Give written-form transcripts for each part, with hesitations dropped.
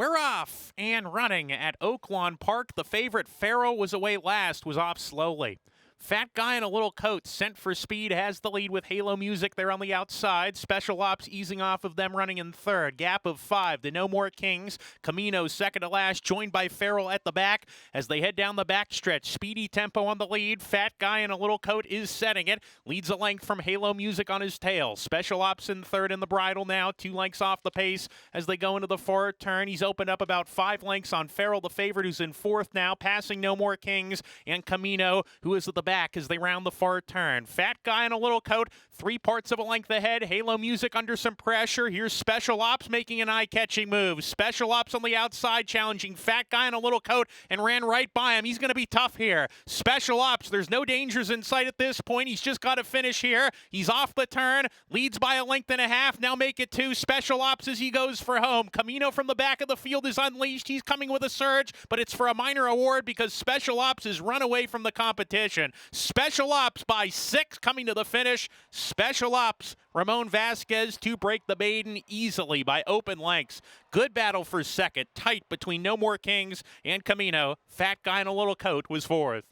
We're off and running at Oaklawn Park. The favorite Pharaoh was away last, was off slowly. Fat Guy in a Little Coat, sent for speed, has the lead with Halo Music there on the outside. Special Ops easing off of them, running in third. Gap of 5 to No More Kings. Camino second to last, joined by Farrell at the back as they head down the backstretch. Speedy tempo on the lead. Fat Guy in a Little Coat is setting it. Leads a length from Halo Music on his tail. Special Ops in third in the bridle now. 2 lengths off the pace as they go into the forward turn. He's opened up about 5 lengths on Farrell, the favorite, who's in fourth now, passing No More Kings and Camino, who is at the back as they round the far turn. Fat Guy in a Little Coat, 3 parts of a length ahead. Halo Music under some pressure. Here's Special Ops making an eye-catching move. Special Ops on the outside challenging Fat Guy in a Little Coat and ran right by him. He's going to be tough here. Special Ops, there's no dangers in sight at this point. He's just got to finish here. He's off the turn, leads by a length and a half. Now make it 2. Special Ops as he goes for home. Camino from the back of the field is unleashed. He's coming with a surge, but it's for a minor award because Special Ops has run away from the competition. Special Ops by 6 coming to the finish. Special Ops, Ramon Vasquez to break the maiden easily by open lengths. Good battle for second. Tight between No More Kings and Camino. Fat Guy in a Little Coat was fourth.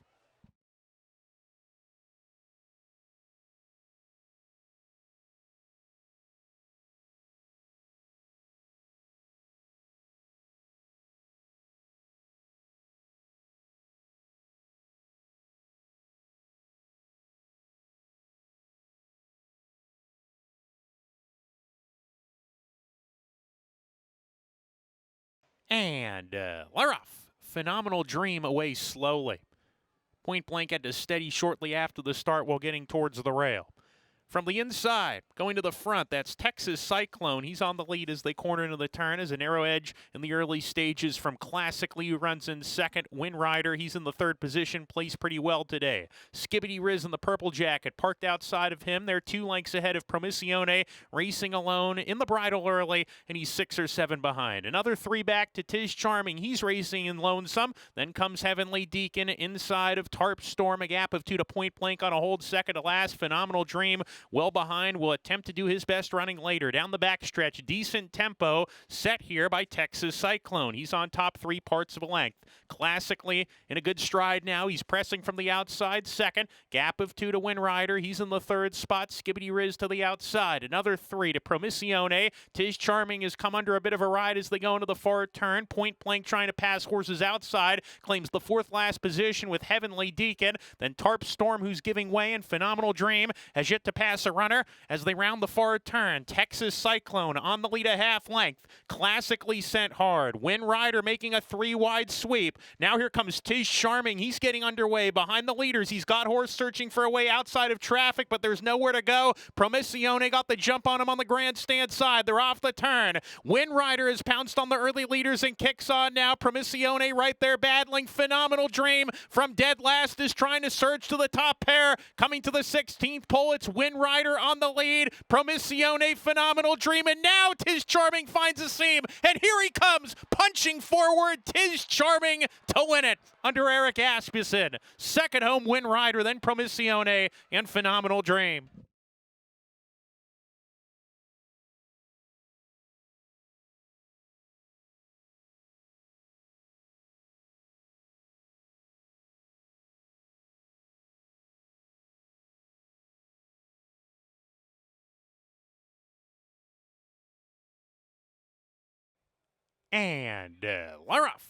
And they're off. Phenomenal Dream away slowly. Point Blank had to steady shortly after the start while getting towards the rail. From the inside, going to the front, that's Texas Cyclone. He's on the lead as they corner into the turn as a narrow edge in the early stages from Classically, who runs in second. Wind Rider, he's in the third position, plays pretty well today. Skibbity Riz in the purple jacket, parked outside of him. They're 2 lengths ahead of Promisione, racing alone in the bridle early, and he's 6 or 7 behind. Another 3 back to Tiz Charming. He's racing in lonesome. Then comes Heavenly Deacon inside of Tarp Storm, a gap of 2 to Point Blank on a hold second to last. Phenomenal Dream well behind, will attempt to do his best running later. Down the backstretch, decent tempo set here by Texas Cyclone. He's on top 3 parts of a length. Classically in a good stride now. He's pressing from the outside second. Gap of 2 to Wind Rider. He's in the third spot. Skibbity Riz to the outside. Another 3 to Promisione. Tiz Charming has come under a bit of a ride as they go into the forward turn. Point Blank trying to pass horses outside. Claims the 4th last position with Heavenly Deacon. Then Tarp Storm, who's giving way, and Phenomenal Dream has yet to pass a runner as they round the forward turn. Texas Cyclone on the lead a half length. Classically sent hard. Wind Rider making a 3-wide sweep. Now here comes Tiz Charming. He's getting underway behind the leaders. He's got horse searching for a way outside of traffic, but there's nowhere to go. Promisione got the jump on him on the grandstand side. They're off the turn. Wind Rider has pounced on the early leaders and kicks on now. Promisione right there battling. Phenomenal Dream from dead last is trying to surge to the top pair. Coming to the 16th pole, it's Wind Rider on the lead. Promisione, Phenomenal Dream, and now Tiz Charming finds a seam, and here he comes, punching forward, Tiz Charming to win it under Eric Asmussen. Second home, Wind Rider, then Promisione and Phenomenal Dream. And we're off.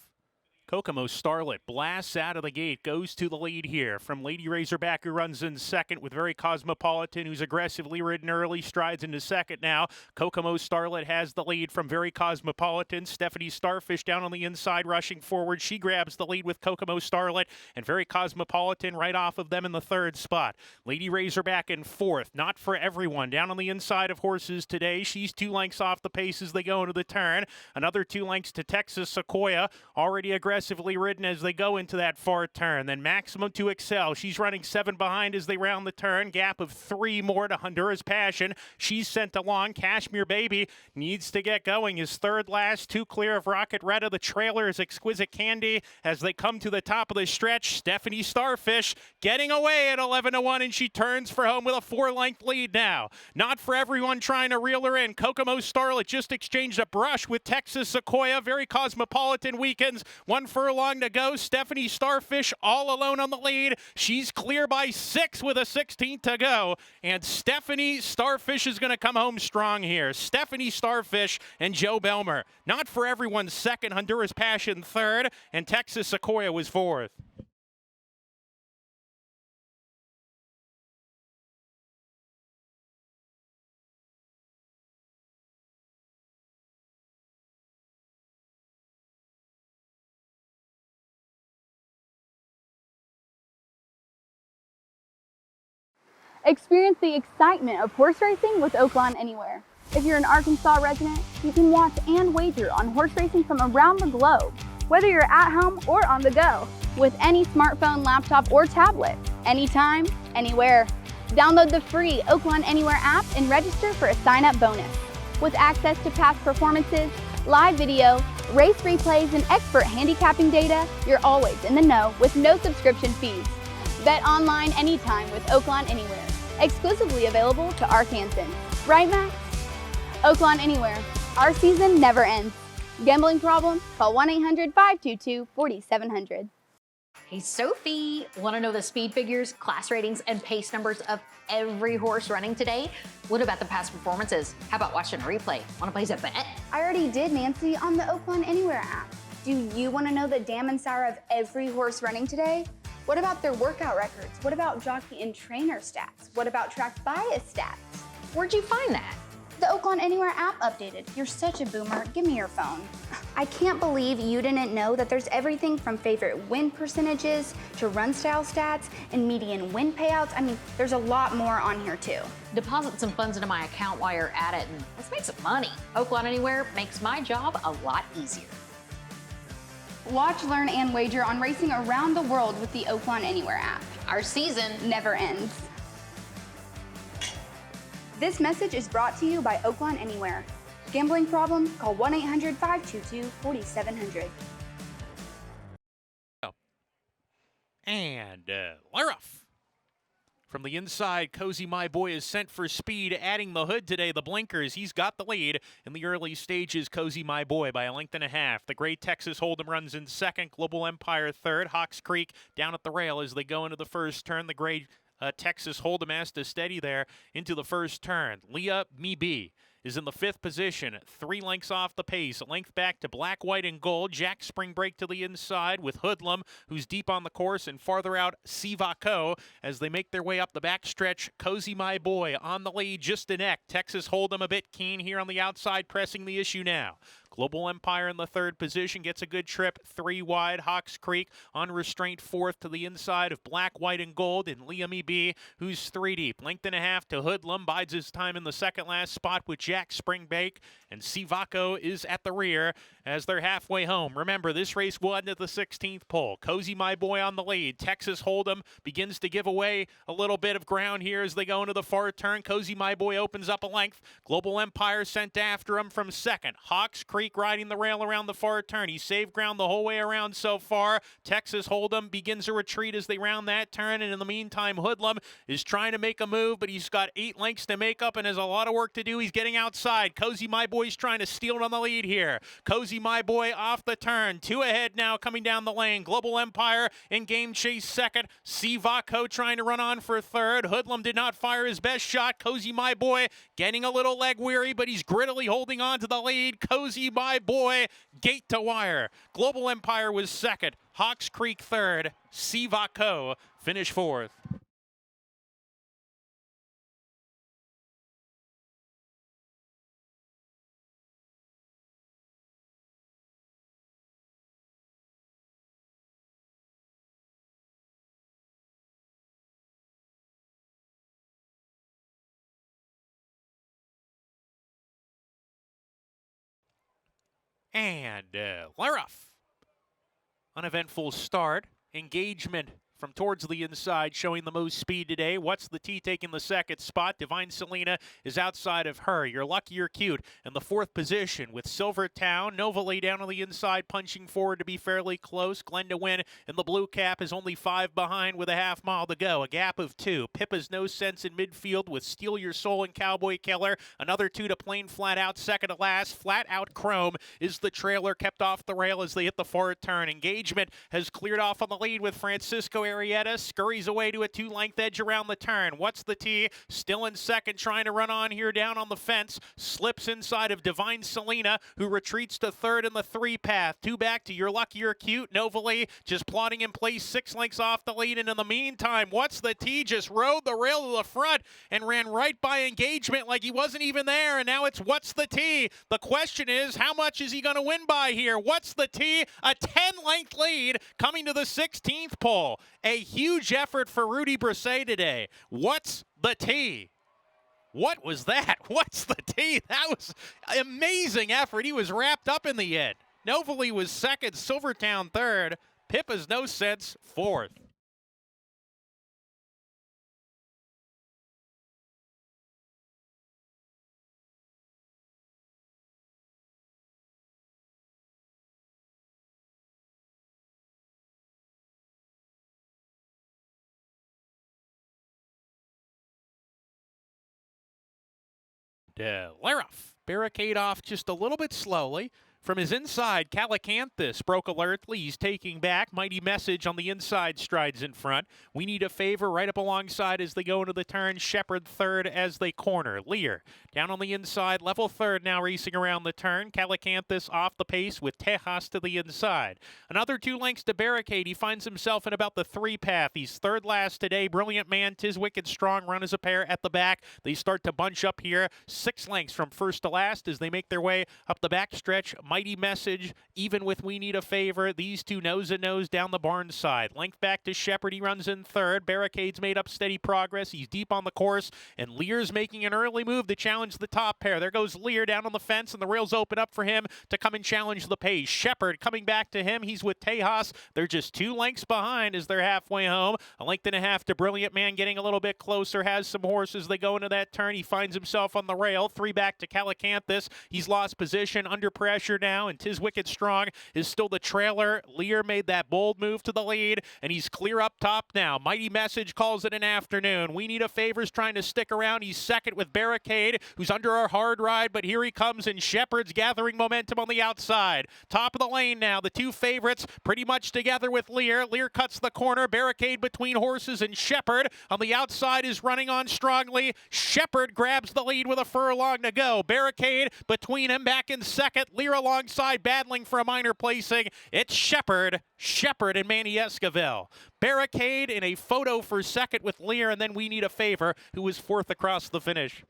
Kokomo Starlet blasts out of the gate, goes to the lead here from Lady Razorback, who runs in second with Very Cosmopolitan, who's aggressively ridden early, strides into second now. Kokomo Starlet has the lead from Very Cosmopolitan. Stephanie Starfish down on the inside, rushing forward. She grabs the lead with Kokomo Starlet, and Very Cosmopolitan right off of them in the third spot. Lady Razorback in fourth. Not for everyone. Down on the inside of horses today. She's 2 lengths off the pace as they go into the turn. Another 2 lengths to Texas Sequoia, already aggressive aggressively ridden as they go into that far turn. Then Maximum to Excel. She's running 7 behind as they round the turn. Gap of 3 more to Honduras Passion. She's sent along. Cashmere Baby needs to get going. Is third last. 2 clear of Rocket Retta. The trailer is Exquisite Candy as they come to the top of the stretch. Stephanie Starfish getting away at 11-1, and she turns for home with a 4-length lead now. Not for everyone trying to reel her in. Kokomo Starlet just exchanged a brush with Texas Sequoia. Very cosmopolitan weekends. 1 furlong to go. Stephanie Starfish all alone on the lead. She's clear by 6 with a 16th to go. And Stephanie Starfish is going to come home strong here. Stephanie Starfish and Joe Belmer. Not for everyone second. Honduras Passion third. And Texas Sequoia was fourth. Experience the excitement of horse racing with Oaklawn Anywhere. If you're an Arkansas resident, you can watch and wager on horse racing from around the globe, whether you're at home or on the go, with any smartphone, laptop, or tablet, anytime, anywhere. Download the free Oaklawn Anywhere app and register for a sign-up bonus. With access to past performances, live video, race replays, and expert handicapping data, you're always in the know with no subscription fees. Bet online anytime with Oaklawn Anywhere. Exclusively available to Arkansans. Right, Max? Oaklawn Anywhere. Our season never ends. Gambling problem? Call 1-800-522-4700. Hey, Sophie, want to know the speed figures, class ratings, and pace numbers of every horse running today? What about the past performances? How about watching a replay? Want to place a bet? I already did, Nancy, on the Oaklawn Anywhere app. Do you want to know the dam and sour of every horse running today? What about their workout records? What about jockey and trainer stats? What about track bias stats? Where'd you find that? The Oaklawn Anywhere app updated. You're such a boomer. Give me your phone. I can't believe you didn't know that there's everything from favorite win percentages to run style stats and median win payouts. I mean, there's a lot more on here too. Deposit some funds into my account while you're at it and let's make some money. Oaklawn Anywhere makes my job a lot easier. Watch, learn, and wager on racing around the world with the Oaklawn Anywhere app. Our season never ends. This message is brought to you by Oaklawn Anywhere. Gambling problem? Call 1-800-522-4700. And Laroff. From the inside, Cozy My Boy is sent for speed, adding the hood today. The blinkers, he's got the lead. In the early stages, Cozy My Boy by a length and a half. The Great Texas Hold'em runs in second. Global Empire third. Hawks Creek down at the rail as they go into the first turn. The Great Texas Hold'em has to steady there into the first turn. Leah Me Be is in the 5th position, 3 lengths off the pace. A length back to Black, White, and Gold. Jack Spring Break to the inside with Hoodlum, who's deep on the course, and farther out, Sivako as they make their way up the backstretch. Cozy My Boy on the lead, just a neck. Texas Hold'em a bit keen here on the outside, pressing the issue now. Global Empire in the 3rd position, gets a good trip, 3 wide. Hawks Creek on restraint 4th to the inside of Black, White, and Gold, and Liam E.B., who's 3 deep. Length and a half to Hoodlum, bides his time in the second last spot with Jack Springbake, and Sivako is at the rear as they're halfway home. Remember, this race will end at the 16th pole. Cozy My Boy on the lead. Texas Hold'em begins to give away a little bit of ground here as they go into the far turn. Cozy My Boy opens up a length. Global Empire sent after him from second. Hawks Creek riding the rail around the far turn. He saved ground the whole way around so far. Texas Hold'em begins a retreat as they round that turn, and in the meantime, Hoodlum is trying to make a move, but he's got 8 lengths to make up and has a lot of work to do. He's getting outside. Cozy My Boy's trying to steal it on the lead here. Cozy My Boy off the turn. 2 ahead now coming down the lane. Global Empire in Game Chase second. Sivako trying to run on for third. Hoodlum did not fire his best shot. Cozy My Boy getting a little leg weary, but he's grittily holding on to the lead. Cozy My Boy, gate to wire. Global Empire was second. Hawks Creek third. Sivako finished fourth. And Laroff Uneventful start. Engagement from towards the inside, showing the most speed today. What's the T taking the second spot? Divine Selena is outside of her. You're Lucky You're Cute in the fourth position with Silvertown. Nova lay down on the inside, punching forward to be fairly close. Glenda Wynn in the blue cap is only 5 behind with a half mile to go. A gap of 2. Pippa's No Sense in midfield with Steal Your Soul and Cowboy Killer. Another 2 to Plain Flat Out. Second to last, Flat Out Chrome is the trailer, kept off the rail as they hit the forward turn. Engagement has cleared off on the lead with Francisco Arrieta. Scurries away to a 2-length edge around the turn. What's the T? Still in second, trying to run on here down on the fence. Slips inside of Divine Selena, who retreats to third in the 3 path. 2 back to You're Lucky You're Cute. Novely just plotting in place 6 lengths off the lead. And in the meantime, What's the T just rode the rail to the front and ran right by Engagement like he wasn't even there. And now it's What's the T? The question is, how much is he going to win by here? What's the T? A 10-length lead coming to the 16th pole. A huge effort for Rudy Brisset today. What's the T? What was that? What's the T? That was amazing effort. He was wrapped up in the end. Novely was second, Silvertown third, Pippa's No Sense fourth. Laroff barricade off just a little bit slowly. From his inside, Calicanthus broke alertly. He's taking back. Mighty Message on the inside strides in front. We Need a Favor right up alongside as they go into the turn. Shepherd third as they corner. Lear down on the inside. Level third now racing around the turn. Calicanthus off the pace with Tejas to the inside. Another 2 lengths to barricade. He finds himself in about the 3 path. He's third last today. Brilliant Man, Tis Wicked Strong run as a pair at the back. They start to bunch up here. 6 lengths from first to last as they make their way up the back stretch. Mighty Message, even with We Need a Favor. These two nose and nose down the barn side. Length back to Shepherd. He runs in third. Barricade's made up steady progress. He's deep on the course, and Lear's making an early move to challenge the top pair. There goes Lear down on the fence, and the rails open up for him to come and challenge the pace. Shepherd coming back to him. He's with Tejas. They're just 2 lengths behind as they're halfway home. A length and a half to Brilliant Man, getting a little bit closer. Has some horses. They go into that turn. He finds himself on the rail. 3 back to Calicanthus. He's lost position, under pressure now, and Tis Wicked Strong is still the trailer. Lear made that bold move to the lead, and he's clear up top now. Mighty Message calls it an afternoon. We Need a Favor's trying to stick around. He's second with Barricade, who's under our hard ride, but here he comes, and Shepherd's gathering momentum on the outside. Top of the lane now. The 2 favorites pretty much together with Lear. Lear cuts the corner. Barricade between horses, and Shepherd on the outside is running on strongly. Shepherd grabs the lead with a furlong to go. Barricade between him, back in second. Lear alongside, battling for a minor placing. It's Shepherd and Manny Esquivel. Barricade in a photo for second with Lear, and then We Need a Favor, who was fourth across the finish.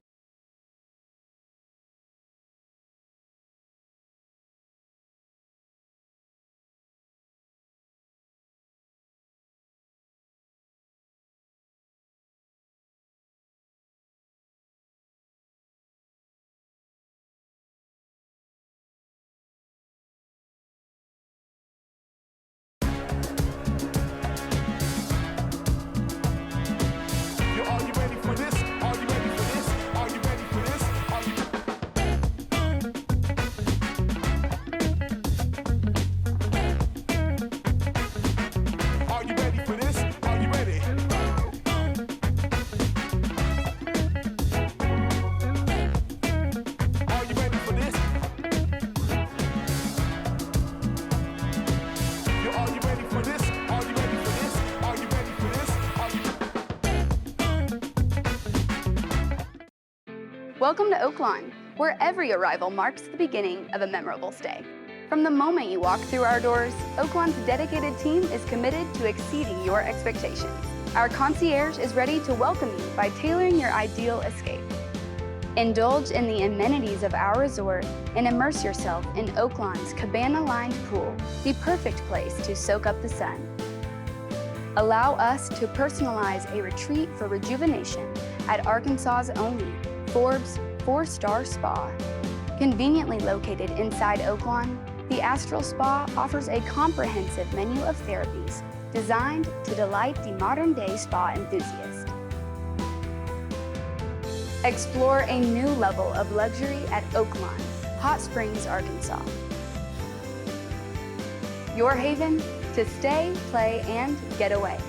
Welcome to Oaklawn, where every arrival marks the beginning of a memorable stay. From the moment you walk through our doors, Oaklawn's dedicated team is committed to exceeding your expectations. Our concierge is ready to welcome you by tailoring your ideal escape. Indulge in the amenities of our resort and immerse yourself in Oaklawn's cabana-lined pool, the perfect place to soak up the sun. Allow us to personalize a retreat for rejuvenation at Arkansas's only Forbes 4-star spa. Conveniently located inside Oaklawn, The Astral Spa offers a comprehensive menu of therapies designed to delight the modern-day spa enthusiast. Explore a new level of luxury at Oaklawn, Hot Springs, Arkansas. Your haven to stay, play, and get away.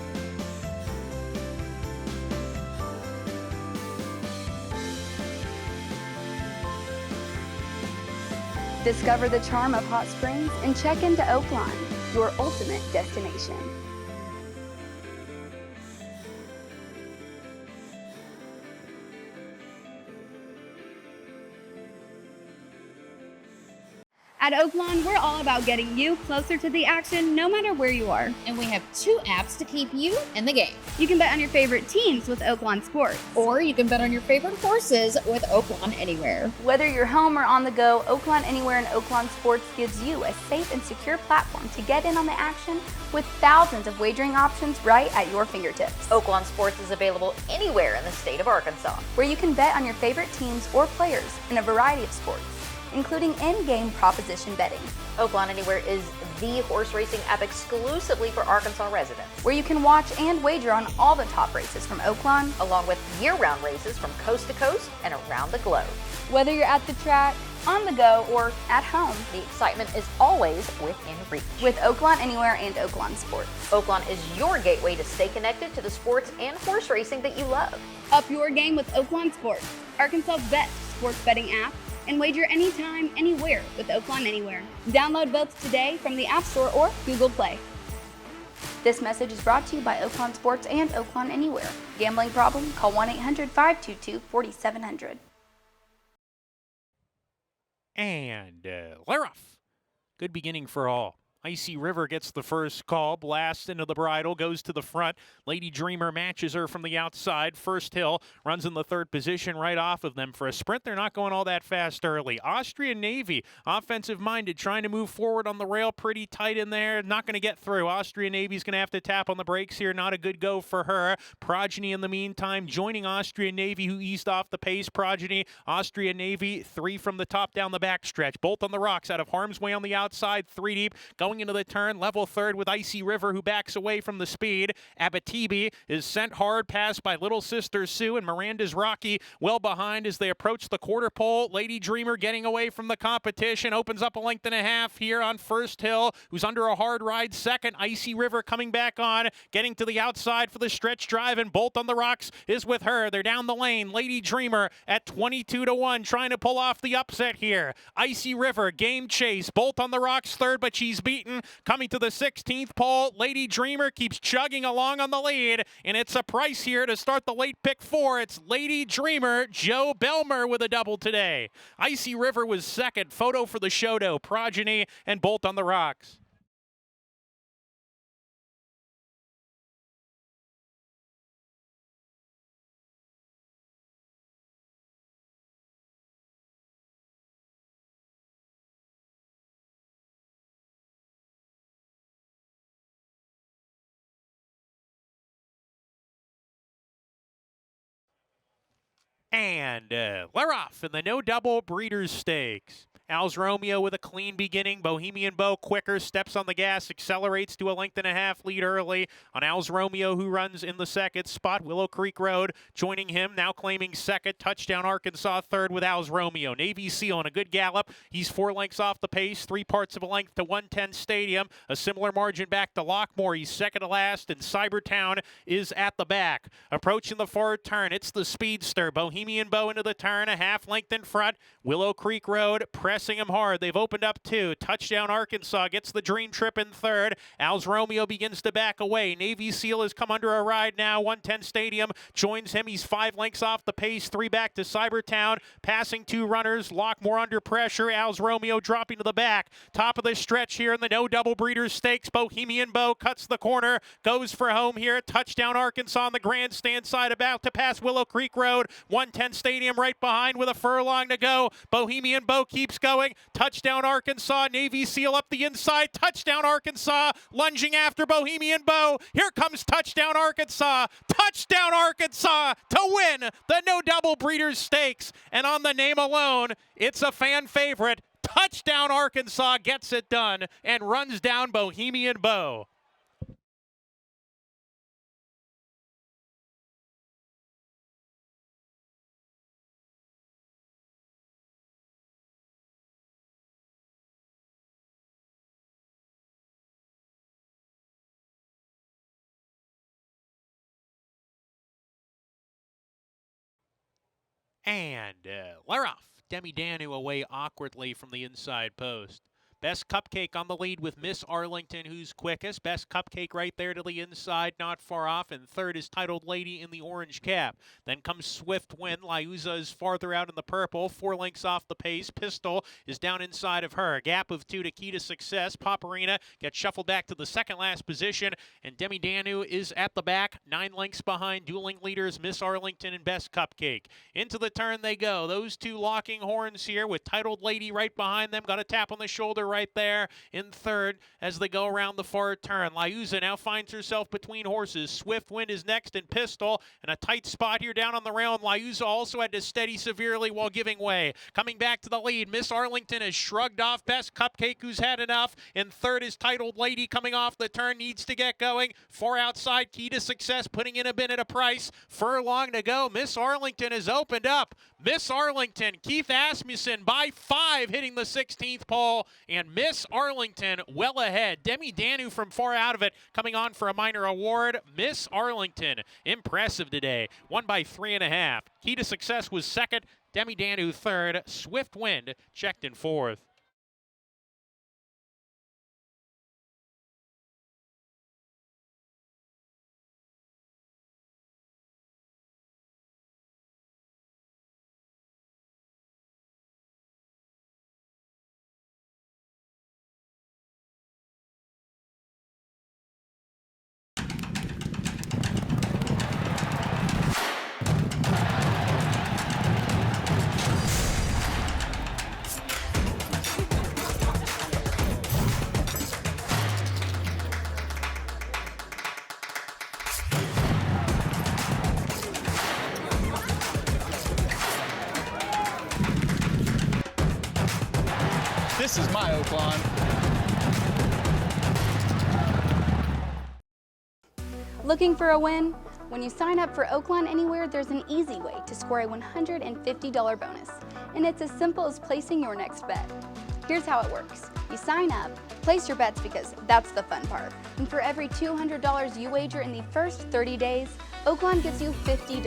Discover the charm of Hot Springs and check into Oaklawn, your ultimate destination. At Oaklawn, we're all about getting you closer to the action no matter where you are. And we have 2 apps to keep you in the game. You can bet on your favorite teams with Oaklawn Sports. Or you can bet on your favorite horses with Oaklawn Anywhere. Whether you're home or on the go, Oaklawn Anywhere and Oaklawn Sports gives you a safe and secure platform to get in on the action with thousands of wagering options right at your fingertips. Oaklawn Sports is available anywhere in the state of Arkansas. Where you can bet on your favorite teams or players in a variety of sports, including in-game proposition betting. Oaklawn Anywhere is the horse racing app exclusively for Arkansas residents, Where you can watch and wager on all the top races from Oaklawn, along with year-round races from coast to coast and around the globe. whether you're at the track, on the go, or at home. The excitement is always within reach. With Oaklawn Anywhere and Oaklawn Sports. Oaklawn is your gateway to stay connected to the sports and horse racing that you love. Up your game with Oaklawn Sports, Arkansas's best sports betting app, and wager anytime, anywhere with Oaklawn Anywhere. Download both today from the App Store or Google Play. This message is brought to you by Oaklawn Sports and Oaklawn Anywhere. Gambling problem? Call 1-800-522-4700. And they're off. Good beginning for all. Icy River gets the first call, blasts into the bridle, goes to the front. Lady Dreamer matches her from the outside. First Hill runs in the third position right off of them. For a sprint, they're not going all that fast early. Austrian Navy, offensive-minded, trying to move forward on the rail, pretty tight in there. Not going to get through. Austrian Navy's going to have to tap on the brakes here. Not a good go for her. Progeny, in the meantime, joining Austrian Navy, who eased off the pace. Progeny, Austrian Navy, 3 from the top down the backstretch. Both on the rocks, out of harm's way on the outside, 3 deep. Going into the turn, level third with Icy River, who backs away from the speed. Abitibi is sent hard past by Little Sister Sue, and Miranda's Rocky well behind as they approach the quarter pole. Lady Dreamer getting away from the competition, opens up a length and a half here on First Hill, who's under a hard ride second. Icy River coming back on, getting to the outside for the stretch drive, and Bolt on the Rocks is with her. They're down the lane. Lady Dreamer at 22-1, trying to pull off the upset here. Icy River, game chase. Bolt on the Rocks third, but she's beaten. Coming to the 16th pole, Lady Dreamer keeps chugging along on the lead, and it's a price here to start the late pick 4. It's Lady Dreamer, Joe Belmer with a double today. Icy River was second. Photo for the Shoto, Progeny, and Bolt on the Rocks. And they're off in the no double Breeders' Stakes. Al's Romeo with a clean beginning. Bohemian Bow quicker, steps on the gas, accelerates to a length and a half lead early on Al's Romeo, who runs in the second spot. Willow Creek Road joining him, now claiming second. Touchdown Arkansas third with Al's Romeo. Navy Seal on a good gallop. He's 4 lengths off the pace, 3 parts of a length to 110 Stadium. A similar margin back to Lockmore. He's second to last, and Cybertown is at the back. Approaching the forward turn, it's the Speedster. Bohemian Bow into the turn, a half length in front. Willow Creek Road pressing him hard. They've opened up 2. Touchdown Arkansas gets the Dream Trip in third. Al's Romeo begins to back away. Navy Seal has come under a ride now. 110 Stadium joins him. He's 5 lengths off the pace. 3 back to Cybertown. Passing 2 runners. Lockmore under pressure. Al's Romeo dropping to the back. Top of the stretch here in the no double Breeders' Stakes. Bohemian Bow cuts the corner. Goes for home here. Touchdown Arkansas on the grandstand side, about to pass Willow Creek Road. 110 Stadium right behind with a furlong to go. Bohemian Bow keeps going. Touchdown Arkansas. Navy Seal up the inside. Touchdown Arkansas. Lunging after Bohemian Bow. Here comes Touchdown Arkansas. Touchdown Arkansas to win the no double Breeders' Stakes. And on the name alone, it's a fan favorite. Touchdown Arkansas gets it done and runs down Bohemian Bow. And Laroff, Demi Danu away awkwardly from the inside post. Best Cupcake on the lead with Miss Arlington, who's quickest. Best Cupcake right there to the inside, not far off. And third is Titled Lady in the orange cap. Then comes Swift Wind. Liuza is farther out in the purple. 4 lengths off the pace. Pistol is down inside of her. Gap of 2 to Key to Success. Paparina gets shuffled back to the second last position. And Demi Danu is at the back, 9 lengths behind dueling leaders Miss Arlington and Best Cupcake. Into the turn they go. Those two locking horns here with Titled Lady right behind them. Got a tap on the shoulder right there in third as they go around the far turn. Liuza now finds herself between horses. Swift Wind is next in Pistol, and a tight spot here down on the rail, and Liuza also had to steady severely while giving way. Coming back to the lead, Miss Arlington has shrugged off Best Cupcake, who's had enough. In third is Titled Lady coming off the turn, needs to get going. 4 outside, Key to Success putting in a bid at a price. Furlong to go. Miss Arlington has opened up. Miss Arlington, Keith Asmussen by 5 hitting the 16th pole, and Miss Arlington well ahead. Demi Danu from far out of it coming on for a minor award. Miss Arlington, impressive today. Won by 3.5. Key to Success was second. Demi Danu third. Swift Wind checked in fourth. This is my Oaklawn. Looking for a win? When you sign up for Oaklawn Anywhere, there's an easy way to score a $150 bonus, and it's as simple as placing your next bet. Here's how it works. You sign up, place your bets because that's the fun part, and for every $200 you wager in the first 30 days, Oaklawn gives you $50.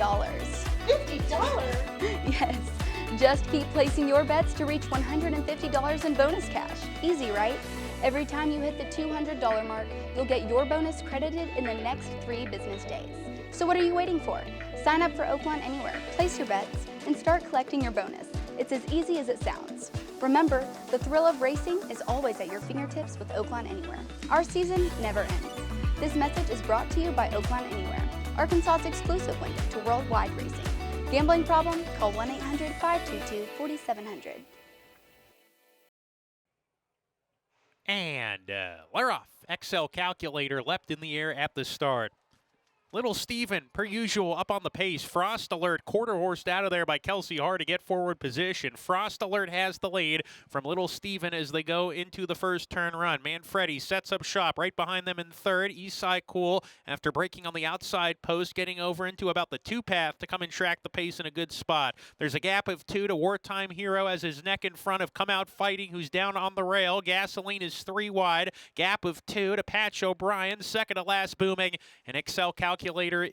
$50? Yes. Just keep placing your bets to reach $150 in bonus cash. Easy, right? Every time you hit the $200 mark, you'll get your bonus credited in the next 3 business days. So what are you waiting for? Sign up for Oaklawn Anywhere, place your bets, and start collecting your bonus. It's as easy as it sounds. Remember, the thrill of racing is always at your fingertips with Oaklawn Anywhere. Our season never ends. This message is brought to you by Oaklawn Anywhere, Arkansas's exclusive window to worldwide racing. Gambling problem? Call 1-800-522-4700. And Laroff, XL calculator leapt in the air at the start. Little Steven, per usual, up on the pace. Frost Alert, quarter horsed out of there by Kelsey Hart to get forward position. Frost Alert has the lead from Little Steven as they go into the first turn run. Manfredi sets up shop right behind them in third. Eastside Cool, after breaking on the outside post, getting over into about the 2 path to come and track the pace in a good spot. There's a gap of 2 to Wartime Hero as his neck in front of Come Out Fighting, who's down on the rail. Gasoline is 3 wide. Gap of 2 to Patch O'Brien, second to last Booming. And Excel Calculator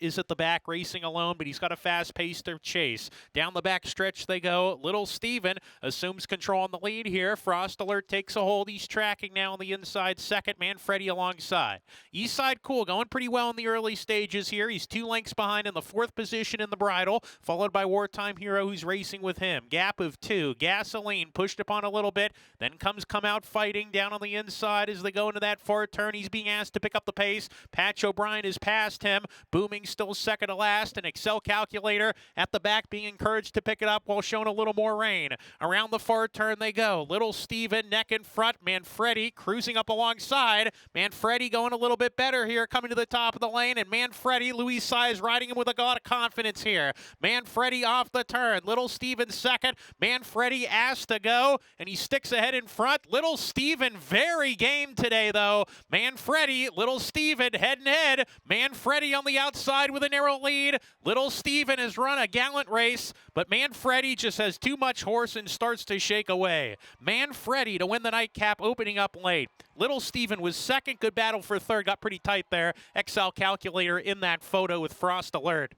is at the back racing alone, but he's got a fast pace to chase. Down the back stretch they go. Little Steven assumes control on the lead here. Frost Alert takes a hold. He's tracking now on the inside second. Manfredi alongside. Eastside Cool going pretty well in the early stages here. He's 2 lengths behind in the 4th position in the bridle, followed by Wartime Hero, who's racing with him. Gap of 2. Gasoline pushed upon a little bit. Then comes Come Out Fighting down on the inside as they go into that far turn. He's being asked to pick up the pace. Patch O'Brien is past him. Booming still second to last, and Excel Calculator at the back being encouraged to pick it up while showing a little more rain. Around the far turn they go. Little Steven neck in front. Manfredi cruising up alongside. Manfredi going a little bit better here, coming to the top of the lane, and Manfredi, Luis Saez riding him with a lot of confidence here. Manfredi off the turn. Little Steven second. Manfredi asked to go, and he sticks ahead in front. Little Steven very game today, though. Manfredi, Little Steven head and head. Manfredi on the outside with a narrow lead. Little Steven has run a gallant race, but Manfredi just has too much horse and starts to shake away. Manfredi to win the nightcap, opening up late. Little Steven was second. Good battle for third. Got pretty tight there. Excel Calculator in that photo with Frost Alert.